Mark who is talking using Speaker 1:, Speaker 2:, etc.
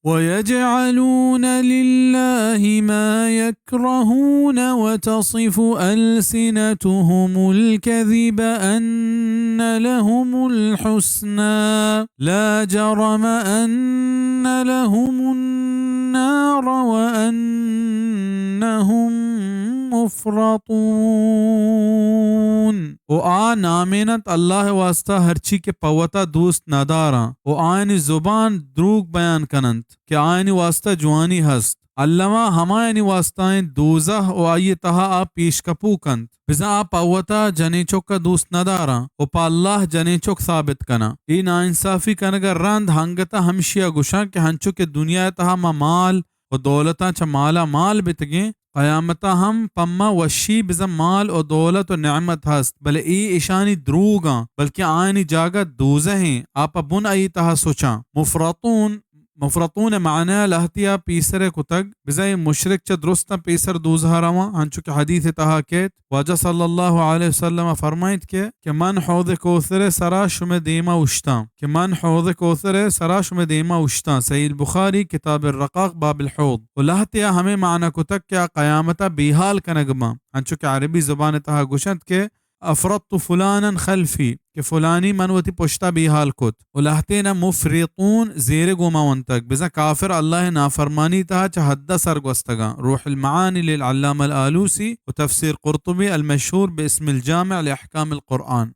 Speaker 1: ويجعلون لله ما يكرهون وتصف ألسنتهم الكذب أن لهم الحسنى لا جرم أن لهم النار وأنهم مفرطون. و آ نامینت اللہ واسطہ ہرچی کے پوتا دوست نادارا و آئین زبان دروگ بیان کنند کہ آئین واسطہ جوانی ہست علمہ ہمائنی واسطائیں دوزہ و آئی تہا آ پیش کپو کند بزا آ پوتا جنے چوک کا دوست ندارا و پا اللہ جنے چوک ثابت کنا ای نا انصافی کنگا رند ہنگتا ہمشیا گشا کہ ہنچو کے دنیا تہا ما مال و دولتا چا مالا مال بتگیں قیامتا ہم پما وشی بزم مال و دولت و نعمت ہست بلے ای اشانی دروگاں بلکہ آئینی جاگہ دوزہ ہیں آپا بن آئی تہا سوچاں مفرطون معنی لہتیا پیسر کتگ بزای مشرک چا درستا پیسر دوزہ رواں ہنچو کہ حدیث تہا کیت واجہ صلی اللہ علیہ وسلم فرمائیت کہ من حوض کوثر سرا شم دیما اشتاں صحیح البخاری کتاب الرقاق باب الحوض و لہتیا ہمیں معنی کتگ کیا قیامتا بیحال کنگما ہنچو کہ عربی زبان تہا گشت کے افرطت فلانا خلفی کہ فلانی منوتی پشتا بیحال کت و لہتینا مفرطون زیر گوما ونتک بزا کافر اللہ نافرمانی تہا چا حد سرگوستگا روح المعانی للعلام الآلوسی و تفسیر قرطبی المشہور باسم الجامع لأحکام القرآن.